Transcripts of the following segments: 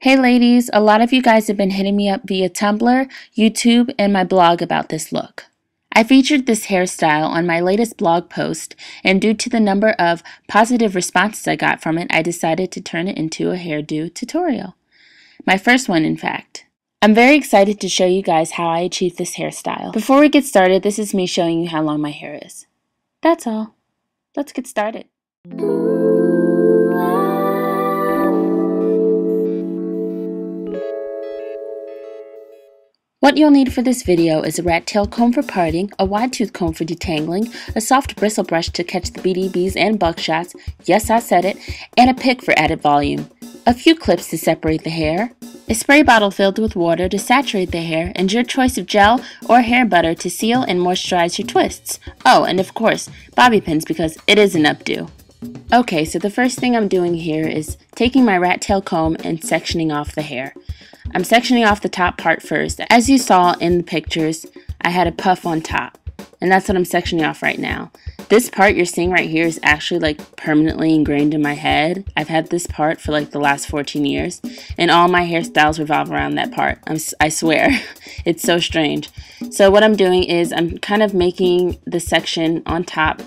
Hey ladies, a lot of you guys have been hitting me up via Tumblr, YouTube, and my blog about this look. I featured this hairstyle on my latest blog post, and due to the number of positive responses I got from it, I decided to turn it into a hairdo tutorial. My first one, in fact. I'm very excited to show you guys how I achieved this hairstyle. Before we get started, this is me showing you how long my hair is. That's all. Let's get started. What you'll need for this video is a rat tail comb for parting, a wide tooth comb for detangling, a soft bristle brush to catch the BDBs and buckshots, yes I said it, and a pick for added volume, a few clips to separate the hair, a spray bottle filled with water to saturate the hair, and your choice of gel or hair butter to seal and moisturize your twists. Oh, and of course, bobby pins because it is an updo. Okay, so the first thing I'm doing here is taking my rat tail comb and sectioning off the hair. I'm sectioning off the top part first. As you saw in the pictures, I had a puff on top, and that's what I'm sectioning off right now. This part you're seeing right here is actually like permanently ingrained in my head. I've had this part for like the last 14 years, and all my hairstyles revolve around that part. I swear. It's so strange. So what I'm doing is I'm kind of making the section on top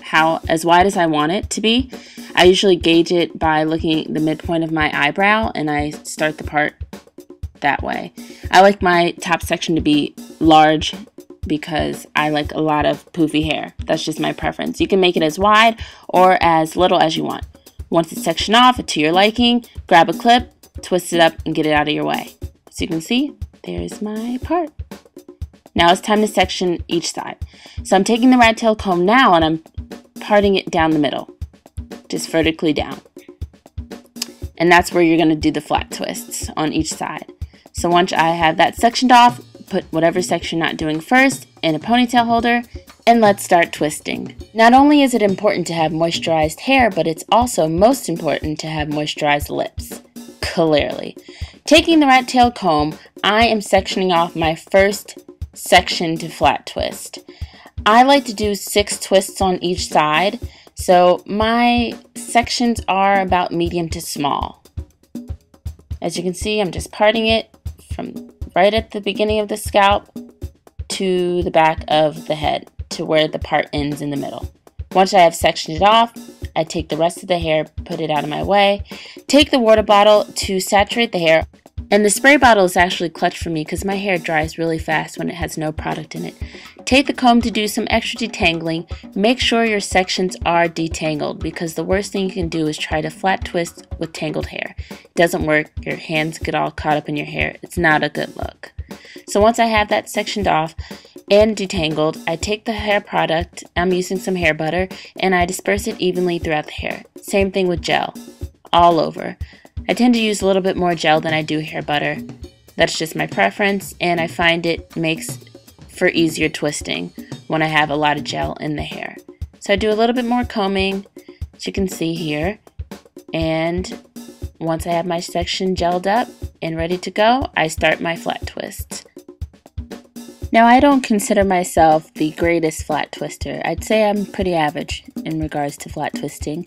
as wide as I want it to be. I usually gauge it by looking at the midpoint of my eyebrow, and I start the part that way. I like my top section to be large because I like a lot of poofy hair. That's just my preference. You can make it as wide or as little as you want. Once it's sectioned off to your liking, grab a clip, twist it up, and get it out of your way. As you can see, there's my part. Now it's time to section each side. So I'm taking the rat tail comb now and I'm parting it down the middle, just vertically down. And that's where you're going to do the flat twists on each side. So once I have that sectioned off, put whatever section you're not doing first in a ponytail holder, and let's start twisting. Not only is it important to have moisturized hair, but it's also most important to have moisturized lips. Clearly. Taking the rat tail comb, I am sectioning off my first section to flat twist. I like to do 6 twists on each side, so my sections are about medium to small. As you can see, I'm just parting it from right at the beginning of the scalp to the back of the head to where the part ends in the middle. Once I have sectioned it off, I take the rest of the hair, put it out of my way, take the water bottle to saturate the hair, and the spray bottle is actually clutch for me because my hair dries really fast when it has no product in it. Take the comb to do some extra detangling. Make sure your sections are detangled because the worst thing you can do is try to flat twist with tangled hair. It doesn't work. Your hands get all caught up in your hair. It's not a good look. So once I have that sectioned off and detangled, I take the hair product, I'm using some hair butter, and I disperse it evenly throughout the hair. Same thing with gel, all over. I tend to use a little bit more gel than I do hair butter. That's just my preference, and I find it makes for easier twisting when I have a lot of gel in the hair. So I do a little bit more combing, as you can see here, and once I have my section gelled up and ready to go, I start my flat twists. Now I don't consider myself the greatest flat twister. I'd say I'm pretty average in regards to flat twisting.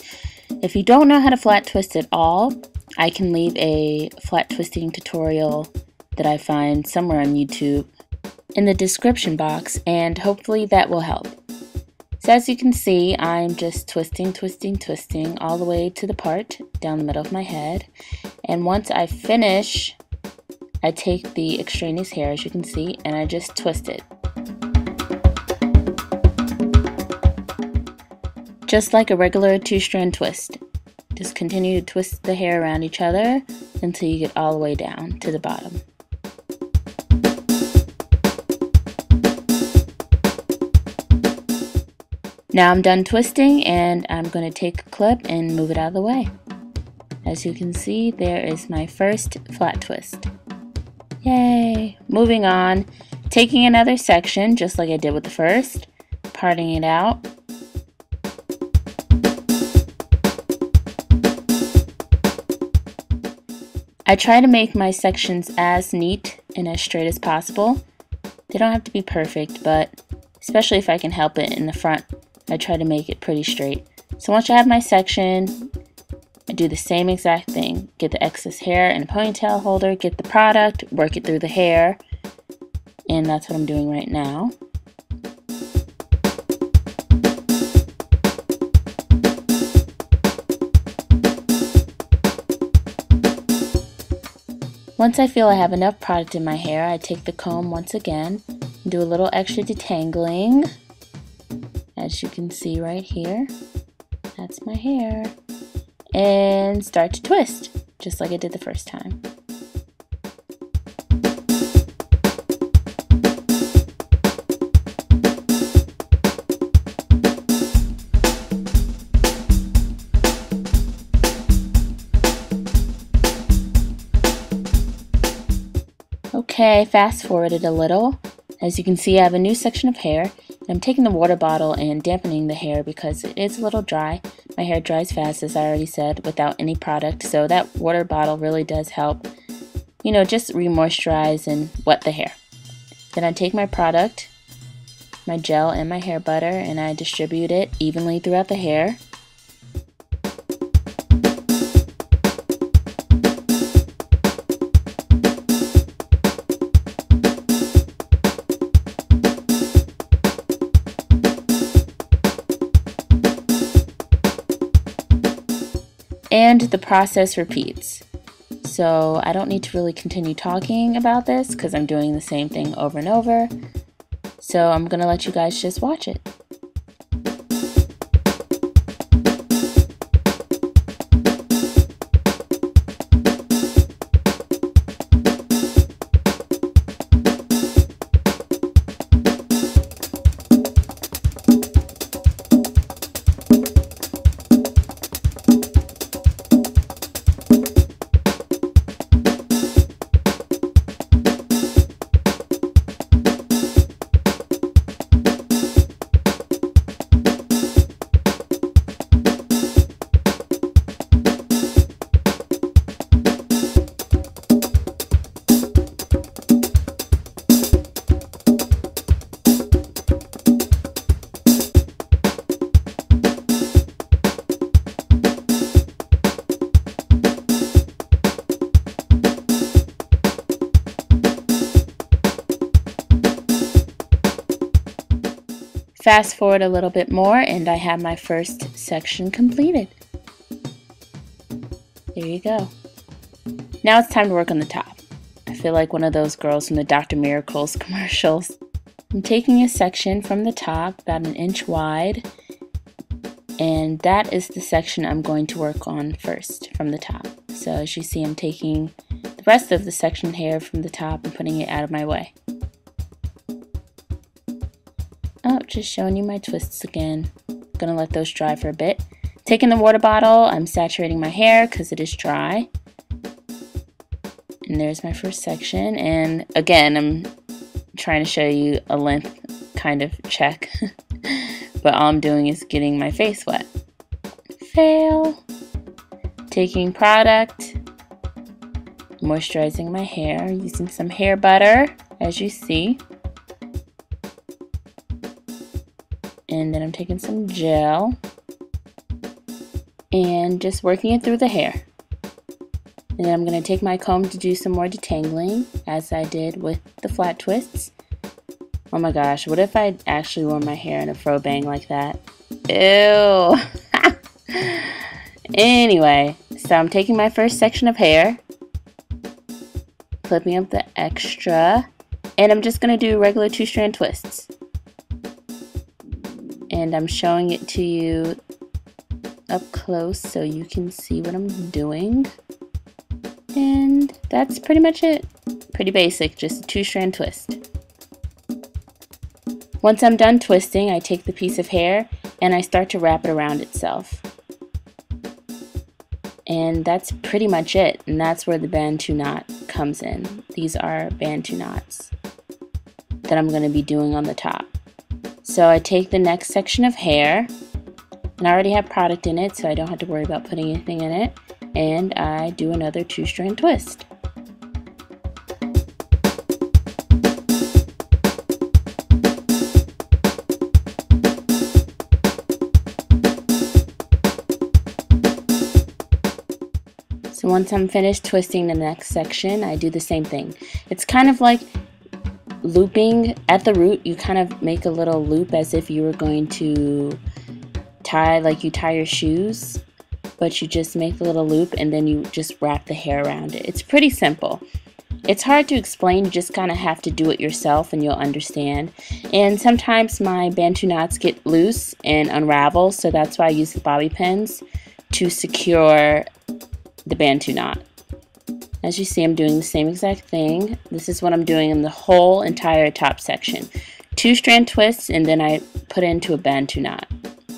If you don't know how to flat twist at all, I can leave a flat twisting tutorial that I find somewhere on YouTube in the description box, and hopefully that will help. So as you can see, I'm just twisting all the way to the part down the middle of my head, and once I finish, I take the extraneous hair, as you can see, and I just twist it. Just like a regular 2-strand twist. Just continue to twist the hair around each other until you get all the way down to the bottom. Now I'm done twisting, and I'm going to take a clip and move it out of the way. As you can see, there is my first flat twist. Yay! Moving on, taking another section just like I did with the first, parting it out. I try to make my sections as neat and as straight as possible. They don't have to be perfect, but especially if I can help it in the front, I try to make it pretty straight. So once I have my section, I do the same exact thing. get the excess hair in a ponytail holder, get the product, work it through the hair, and that's what I'm doing right now. Once I feel I have enough product in my hair, I take the comb once again and do a little extra detangling. As you can see right here, that's my hair. And start to twist, just like I did the first time. Okay, fast forwarded a little. As you can see, I have a new section of hair. I'm taking the water bottle and dampening the hair because it is a little dry. My hair dries fast, as I already said, without any product. So that water bottle really does help, you know, just re-moisturize and wet the hair. Then I take my product, my gel and my hair butter, and I distribute it evenly throughout the hair. And the process repeats. So I don't need to really continue talking about this because I'm doing the same thing over and over. So I'm gonna let you guys just watch it. Fast forward a little bit more and I have my first section completed. There you go. Now it's time to work on the top. I feel like one of those girls from the Dr. Miracles commercials. I'm taking a section from the top about 1 inch wide, and that is the section I'm going to work on first from the top. So as you see, I'm taking the rest of the section hair from the top and putting it out of my way. Oh, just showing you my twists again. Gonna let those dry for a bit. Taking the water bottle, I'm saturating my hair because it is dry. And there's my first section. And again, I'm trying to show you a length kind of check. But all I'm doing is getting my face wet. Fail. Taking product, moisturizing my hair using some hair butter, as you see. And then I'm taking some gel and just working it through the hair. And then I'm going to take my comb to do some more detangling, as I did with the flat twists. Oh my gosh, what if I actually wore my hair in a fro bang like that? Ew! Anyway, so I'm taking my first section of hair, clipping up the extra, and I'm just going to do regular 2-strand twists. And I'm showing it to you up close so you can see what I'm doing. And that's pretty much it. Pretty basic, just a 2-strand twist. Once I'm done twisting, I take the piece of hair and I start to wrap it around itself. And that's pretty much it. And that's where the Bantu knot comes in. These are Bantu knots that I'm going to be doing on the top. So I take the next section of hair, and I already have product in it, so I don't have to worry about putting anything in it, and I do another 2-strand twist. So So once I'm finished twisting the next section, I do the same thing. It's kind of like looping at the root. You kind of make a little loop as if you were going to tie, like you tie your shoes, but you just make a little loop and then you just wrap the hair around it. It's pretty simple. It's hard to explain, you just kind of have to do it yourself and you'll understand. And sometimes my Bantu knots get loose and unravel, so that's why I use the bobby pins to secure the Bantu knot. As you see, I'm doing the same exact thing. This is what I'm doing in the whole entire top section. 2-strand twists, and then I put it into a Bantu knot.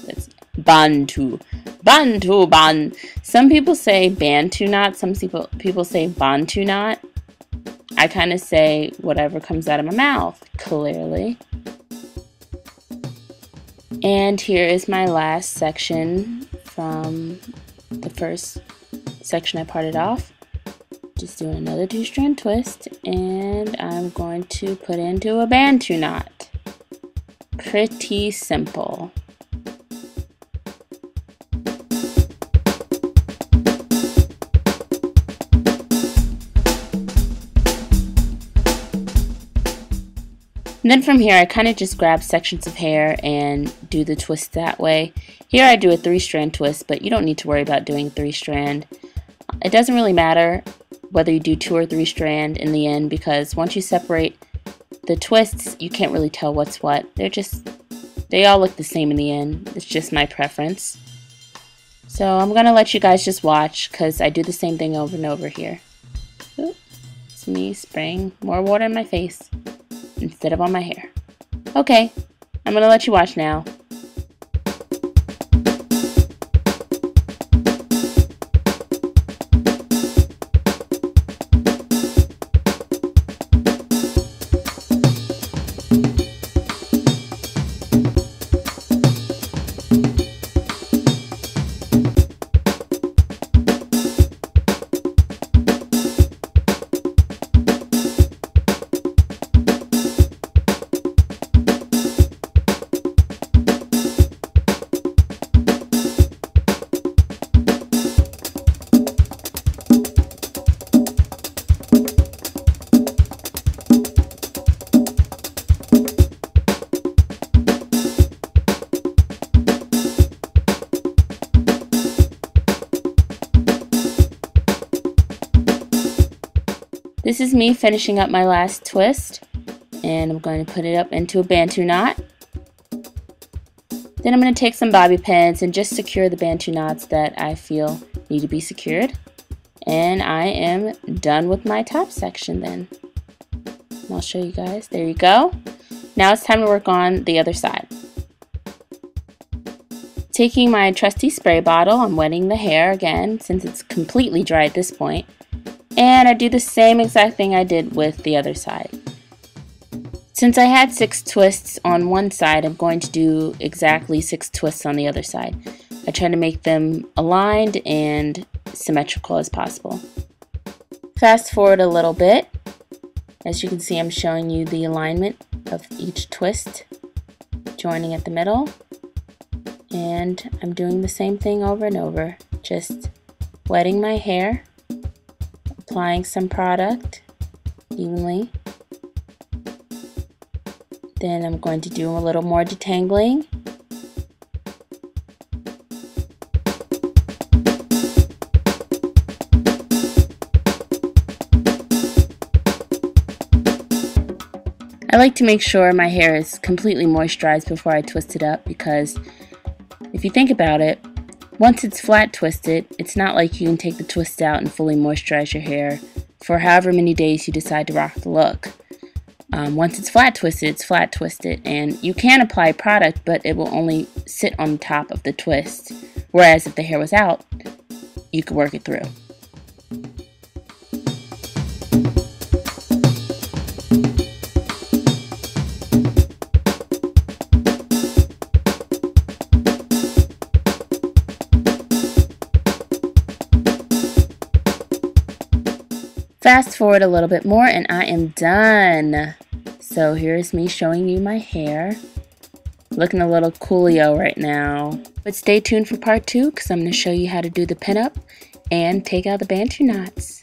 That's Bantu. Bantu, ban. Some people say Bantu knot, some people say Bantu knot. I kind of say whatever comes out of my mouth, clearly. And here is my last section from the first section I parted off. Just doing another 2-strand twist, and I'm going to put into a Bantu knot. Pretty simple. And then from here, I kind of just grab sections of hair and do the twist that way. Here I do a 3-strand twist, but you don't need to worry about doing 3-strand. It doesn't really matter whether you do 2 or 3-strand in the end, because once you separate the twists, you can't really tell what's what. They all look the same in the end. It's just my preference. So I'm gonna let you guys just watch, because I do the same thing over and over here. Ooh, it's me spraying more water in my face instead of on my hair. Okay, I'm gonna let you watch now. This is me finishing up my last twist, and I'm going to put it up into a Bantu knot. Then I'm going to take some bobby pins and just secure the Bantu knots that I feel need to be secured. And I am done with my top section then. And I'll show you guys. There you go. Now it's time to work on the other side. Taking my trusty spray bottle, I'm wetting the hair again since it's completely dry at this point. And I do the same exact thing I did with the other side. Since I had 6 twists on one side, I'm going to do exactly 6 twists on the other side. I try to make them aligned and symmetrical as possible. Fast forward a little bit. As you can see, I'm showing you the alignment of each twist, joining at the middle. And I'm doing the same thing over and over, just wetting my hair, applying some product evenly. Then I'm going to do a little more detangling. I like to make sure my hair is completely moisturized before I twist it up, because if you think about it, once it's flat twisted, it's not like you can take the twist out and fully moisturize your hair for however many days you decide to rock the look. Once it's flat twisted, and you can apply product, but it will only sit on the top of the twist. Whereas if the hair was out, you could work it through. Fast forward a little bit more and I am done. So here's me showing you my hair. Looking a little coolio right now. But stay tuned for part 2, because I'm going to show you how to do the pinup and take out the Bantu knots.